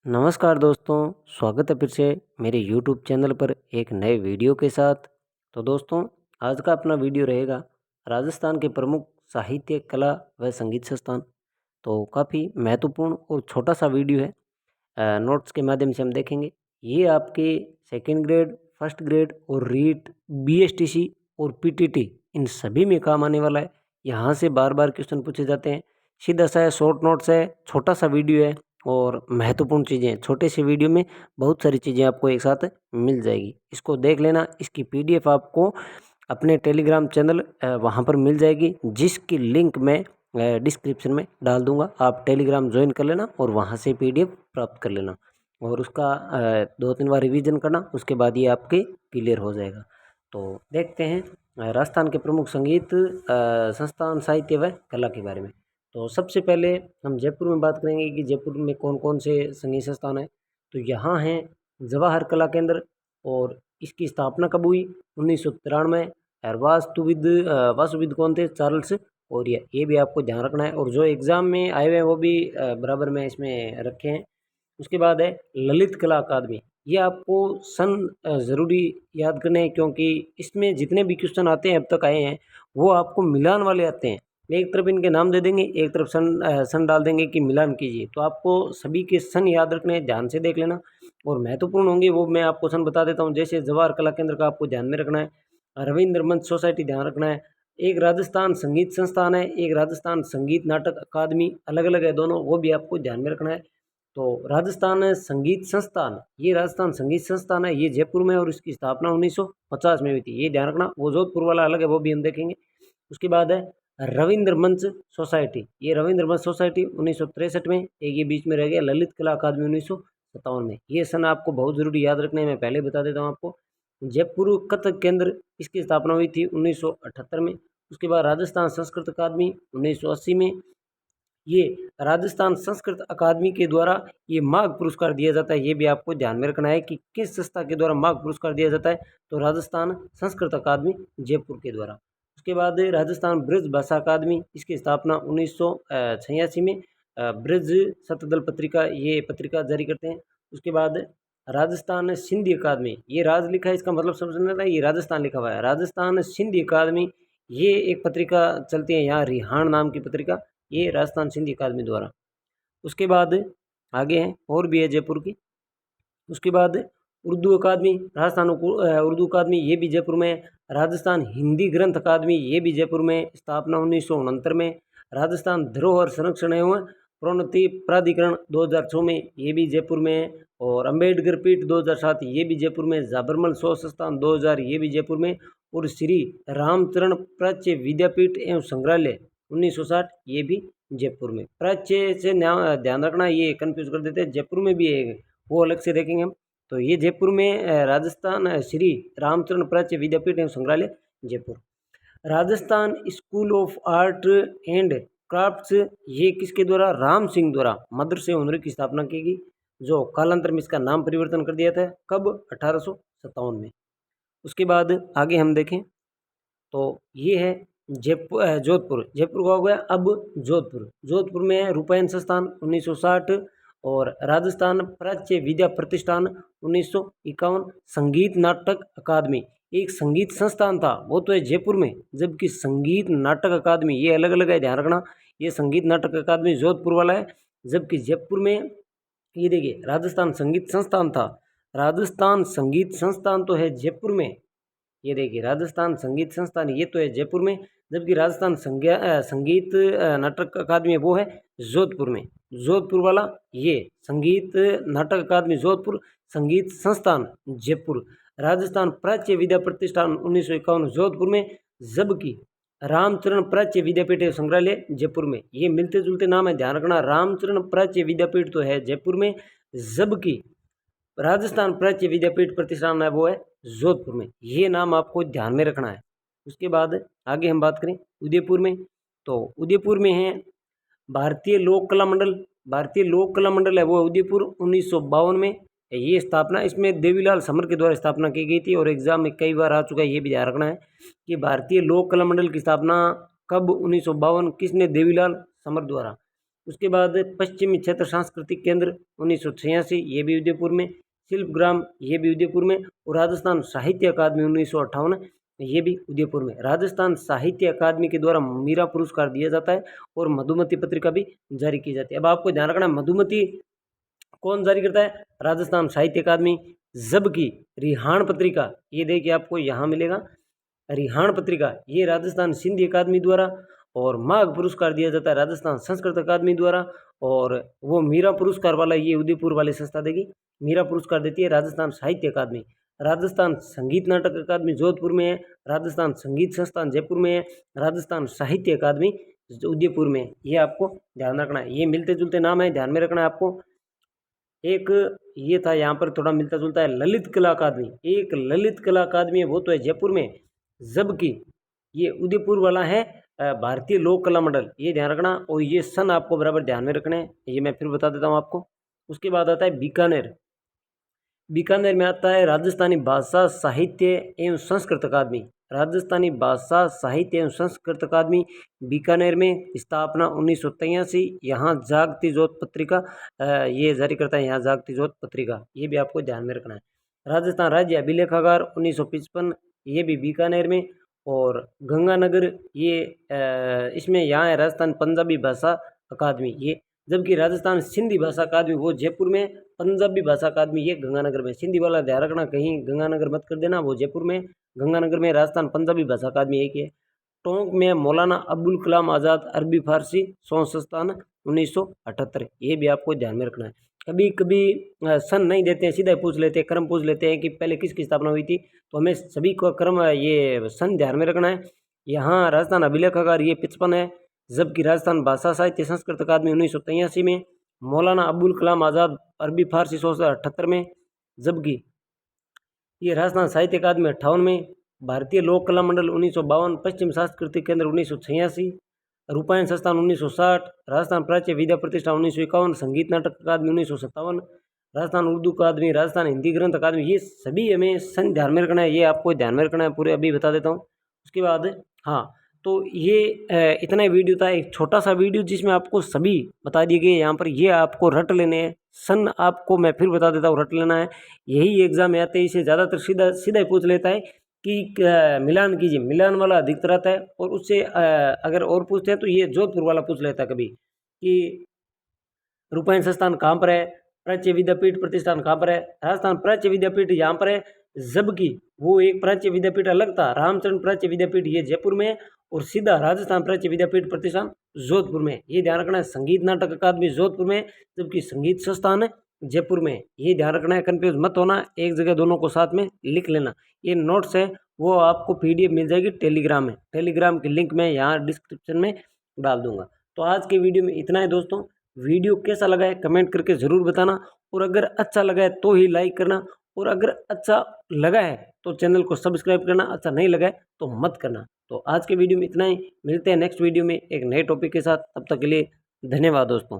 नमस्कार दोस्तों, स्वागत है फिर से मेरे YouTube चैनल पर एक नए वीडियो के साथ। तो दोस्तों, आज का अपना वीडियो रहेगा राजस्थान के प्रमुख साहित्य, कला व संगीत संस्थान। तो काफ़ी महत्वपूर्ण और छोटा सा वीडियो है। नोट्स के माध्यम से हम देखेंगे। ये आपके सेकंड ग्रेड, फर्स्ट ग्रेड और रीट, बीएसटीसी और पीटीटी इन सभी में काम आने वाला है। यहाँ से बार बार क्वेश्चन पूछे जाते हैं। सीधा सा है, शॉर्ट नोट्स है, छोटा सा वीडियो है और महत्वपूर्ण चीज़ें हैं। छोटे से वीडियो में बहुत सारी चीज़ें आपको एक साथ मिल जाएगी। इसको देख लेना। इसकी पीडीएफ आपको अपने टेलीग्राम चैनल वहाँ पर मिल जाएगी, जिसकी लिंक मैं डिस्क्रिप्शन में डाल दूंगा। आप टेलीग्राम ज्वाइन कर लेना और वहाँ से पीडीएफ प्राप्त कर लेना और उसका 2-3 बार रिवीजन करना। उसके बाद ये आपके क्लियर हो जाएगा। तो देखते हैं राजस्थान के प्रमुख संगीत संस्थान, साहित्य व कला के बारे में। तो सबसे पहले हम जयपुर में बात करेंगे कि जयपुर में कौन कौन से संगीत संस्थान हैं। तो यहाँ हैं जवाहर कला केंद्र और इसकी स्थापना कब हुई? 1993। और वास्तुविद कौन थे? चार्ल्स ओरिया। ये भी आपको ध्यान रखना है और जो एग्ज़ाम में आए हुए हैं वो भी बराबर में इसमें रखे हैं। उसके बाद है ललित कला अकादमी। ये आपको सन ज़रूरी याद करने हैं, क्योंकि इसमें जितने भी क्वेश्चन आते हैं अब तक आए हैं वो आपको मिलान वाले आते हैं। एक तरफ इनके नाम दे देंगे, एक तरफ सन डाल देंगे कि मिलान कीजिए। तो आपको सभी के सन याद रखने हैं, ध्यान से देख लेना और महत्वपूर्ण होंगे वो मैं आपको सन बता देता हूँ। जैसे जवाहर कला केंद्र का आपको ध्यान में रखना है, रविंद्र मंच सोसाइटी ध्यान रखना है, एक राजस्थान संगीत संस्थान है, एक राजस्थान संगीत नाटक अकादमी, अलग अलग है दोनों, वो भी आपको ध्यान में रखना है। तो राजस्थान संगीत संस्थान, ये राजस्थान संगीत संस्थान है, ये जयपुर में और इसकी स्थापना 1950 में हुई थी। ये ध्यान रखना। वो जोधपुर वाला अलग है, वो भी हम देखेंगे। उसके बाद है रविंद्र मंच सोसाइटी। ये रविंद्र मंच सोसाइटी 1963 में, एक ये बीच में रह गया ललित कला अकादमी 1957 में। ये सन आपको बहुत ज़रूरी याद रखने हैं, मैं पहले बता देता हूँ आपको। जयपुर कथक केंद्र, इसकी स्थापना हुई थी 1978 में। उसके बाद राजस्थान संस्कृत अकादमी 1980 में। ये राजस्थान संस्कृत अकादमी के द्वारा ये माघ पुरस्कार दिया जाता है। ये भी आपको ध्यान में रखना है कि किस संस्था के द्वारा माघ पुरस्कार दिया जाता है। तो राजस्थान संस्कृत अकादमी जयपुर के द्वारा। उसके बाद राजस्थान ब्रज भाषा अकादमी, इसकी स्थापना 1986 में। ब्रज सतदल पत्रिका, ये पत्रिका जारी करते हैं। उसके बाद राजस्थान सिंधी अकादमी, ये राज लिखा है, इसका मतलब समझना था, ये राजस्थान लिखा हुआ है। राजस्थान सिंधी अकादमी, ये एक पत्रिका चलती है यहाँ, रिहाण नाम की पत्रिका, ये राजस्थान सिंधी अकादमी द्वारा। उसके बाद आगे हैं और भी है जयपुर की। उसके बाद उर्दू अकादमी, राजस्थान उर्दू अकादमी, ये भी जयपुर में। राजस्थान हिंदी ग्रंथ अकादमी, ये भी जयपुर में, स्थापना 1969 में। राजस्थान धरोहर संरक्षण एवं प्रोन्नति प्राधिकरण 2006 में, ये भी जयपुर में। और अम्बेडकर पीठ 2007, ये भी जयपुर में। जाबरमल शोध संस्थान 2000, ये भी जयपुर में। और श्री रामचरण प्राच्य विद्यापीठ एवं संग्रहालय 1960, ये भी जयपुर में। प्राच्य से ध्यान रखना, ये कंफ्यूज कर देते हैं। जयपुर में भी है, वो अलग से देखेंगे हम। तो ये जयपुर में राजस्थान श्री रामचरण प्राच्य विद्यापीठ एवं संग्रहालय Jaipur. Rajasthan school of art and crafts, ये किसके द्वारा? राम सिंह द्वारा मद्रसे हुनर की स्थापना की गई, जो कालांतर में इसका नाम परिवर्तन कर दिया था। कब? 1857 में। उसके बाद आगे हम देखें तो ये है जोधपुर। जयपुर का हो गया। अब जोधपुर में है रूपायन संस्थान 1960 और राजस्थान प्राच्य विद्या प्रतिष्ठान 1951। संगीत नाटक अकादमी, एक संगीत संस्थान था, वो तो है जयपुर में, जबकि संगीत नाटक अकादमी ये अलग अलग है, ध्यान रखना। ये संगीत नाटक अकादमी जोधपुर वाला है, जबकि जयपुर में ये देखिए राजस्थान संगीत संस्थान था। राजस्थान संगीत संस्थान तो है जयपुर में, ये देखिए राजस्थान संगीत संस्थान ये तो है जयपुर में, जबकि राजस्थान संगीत नाटक अकादमी वो है जोधपुर में। जोधपुर वाला ये संगीत नाटक अकादमी जोधपुर, संगीत संस्थान जयपुर। राजस्थान प्राच्य विद्या प्रतिष्ठान 1951 जोधपुर में, जबकि रामचरण प्राच्य विद्यापीठ एवं संग्रहालय जयपुर में। ये मिलते जुलते नाम है, ध्यान रखना। रामचरण प्राच्य विद्यापीठ तो है जयपुर में, जबकि राजस्थान प्राच्य विद्यापीठ प्रतिष्ठान है वो है जोधपुर में। ये नाम आपको ध्यान में रखना है। उसके बाद आगे हम बात करें उदयपुर में, तो उदयपुर में है भारतीय लोक कला मंडल। भारतीय लोक कला मंडल है वो उदयपुर 1952 में। ये स्थापना इसमें देवीलाल समर के द्वारा स्थापना की गई थी और एग्जाम में कई बार आ चुका है, ये भी ध्यान रखना है कि भारतीय लोक कला मंडल की स्थापना कब? 1952। किसने? देवीलाल समर द्वारा। उसके बाद पश्चिमी क्षेत्र सांस्कृतिक केंद्र 1986, ये भी उदयपुर में। शिल्पग्राम, ये भी उदयपुर में। और राजस्थान साहित्य अकादमी 1958, ये भी उदयपुर में। राजस्थान साहित्य अकादमी के द्वारा मीरा पुरस्कार दिया जाता है और मधुमती पत्रिका भी जारी की जाती है। अब आपको ध्यान रखना, मधुमती कौन जारी करता है? राजस्थान साहित्य अकादमी। जबकि रिहाण पत्रिका, ये देखिए आपको यहाँ मिलेगा, रिहाण पत्रिका ये राजस्थान सिंधी अकादमी द्वारा। और माघ पुरस्कार दिया जाता है राजस्थान संस्कृत अकादमी द्वारा। और वो मीरा पुरस्कार वाला ये उदयपुर वाली संस्था देगी, मीरा पुरस्कार देती है राजस्थान साहित्य अकादमी। राजस्थान संगीत नाटक अकादमी जोधपुर में है। राजस्थान संगीत संस्थान जयपुर में है। राजस्थान साहित्य अकादमी उदयपुर में। ये आपको ध्यान रखना है, ये मिलते जुलते नाम है, ध्यान में रखना है आपको। एक ये था, यहाँ पर थोड़ा मिलता जुलता है, ललित कला अकादमी। एक ललित कला अकादमी है, वो तो है जयपुर में। जबकि ये उदयपुर वाला है भारतीय लोक कला मंडल, ये ध्यान रखना। और ये सन आपको बराबर ध्यान में रखने हैं, ये मैं फिर बता देता हूँ आपको। उसके बाद आता है बीकानेर। बीकानेर में आता है राजस्थानी भाषा साहित्य एवं संस्कृत अकादमी। राजस्थानी भाषा साहित्य एवं संस्कृत अकादमी बीकानेर में, स्थापना 1983। यहाँ जागती ज्योत पत्रिका ये जारी करता है, यहाँ जागती ज्योत पत्रिका, ये भी आपको ध्यान में रखना है। राजस्थान राज्य अभिलेखागार 1955, ये भी बीकानेर में। और गंगानगर ये इसमें यहाँ है राजस्थान पंजाबी भाषा अकादमी ये। जबकि राजस्थान सिंधी भाषा अकादमी वो जयपुर में, पंजाबी भाषा अकादमी ये गंगानगर में। सिंधी वाला ध्यान रखना, कहीं गंगानगर मत कर देना, वो जयपुर में। गंगानगर में राजस्थान पंजाबी भाषा अकादमी एक है। टोंक में मौलाना अब्दुल कलाम आज़ाद अरबी फारसी संस्थान 1978, ये भी आपको ध्यान में रखना है। कभी कभी सन नहीं देते हैं, सीधा पूछ लेते हैं, क्रम पूछ लेते हैं कि पहले किसकी स्थापना हुई थी, तो हमें सभी को क्रम ये सन ध्यान में रखना है। यहाँ राजस्थान अभिलेखागार ये 55 है। जबकि राजस्थान भाषा साहित्य संस्कृत अकादमी 1983 में। मौलाना अब्दुल कलाम आज़ाद अरबी फारसी 1978 में। जबकि ये राजस्थान साहित्य अकादमी 58 में। भारतीय लोक कला मंडल 1952। पश्चिम सांस्कृतिक केंद्र 1986। रूपायन संस्थान 1960। राजस्थान प्राच्य विद्या प्रतिष्ठान 1951। संगीत नाटक अकादमी 1957। राजस्थान उर्दू अकादमी, राजस्थान हिंदी ग्रंथ अकादमी, ये सभी हमें सन ध्यान में रखना है, ये आपको ध्यान में रखना है, पूरे अभी बता देता हूँ। उसके बाद हाँ, तो ये इतना ही वीडियो था, एक छोटा सा वीडियो जिसमें आपको सभी बता दिए गए। यहाँ पर ये आपको रट लेने हैं, सन आपको मैं फिर बता देता हूँ, रट लेना है। यही एग्जाम में आते हैं, इसे ज़्यादातर सीधा सीधा ही पूछ लेता है कि मिलान कीजिए, मिलान वाला अधिकतर आता है। और उससे अगर और पूछते हैं तो ये जोधपुर वाला पूछ लेता है कभी कि रूपायन संस्थान कहाँ पर है, प्राच्य विद्यापीठ प्रतिष्ठान कहाँ पर है। राजस्थान प्राच्य विद्यापीठ यहाँ पर है। जबकि वो एक प्राच्य विद्यापीठ अलग था, रामचंद्र प्राच्य विद्यापीठ, ये जयपुर में है। और सीधा राजस्थान प्राच्य विद्यापीठ प्रतिष्ठान जोधपुर में, ये ध्यान रखना है। संगीत नाटक अकादमी जोधपुर में, जबकि संगीत संस्थान जयपुर में, ये ध्यान रखना है। कन्फ्यूज मत होना, एक जगह दोनों को साथ में लिख लेना। ये नोट्स है वो आपको PDF मिल जाएगी टेलीग्राम में, टेलीग्राम की लिंक मैं यहाँ डिस्क्रिप्शन में डाल दूंगा। तो आज के वीडियो में इतना है दोस्तों। वीडियो कैसा लगा है कमेंट करके ज़रूर बताना। और अगर अच्छा लगा है तो ही लाइक करना, और अगर अच्छा लगा है तो चैनल को सब्सक्राइब करना, अच्छा नहीं लगा है तो मत करना। तो आज के वीडियो में इतना ही, मिलते हैं नेक्स्ट वीडियो में एक नए टॉपिक के साथ। तब तक के लिए धन्यवाद दोस्तों।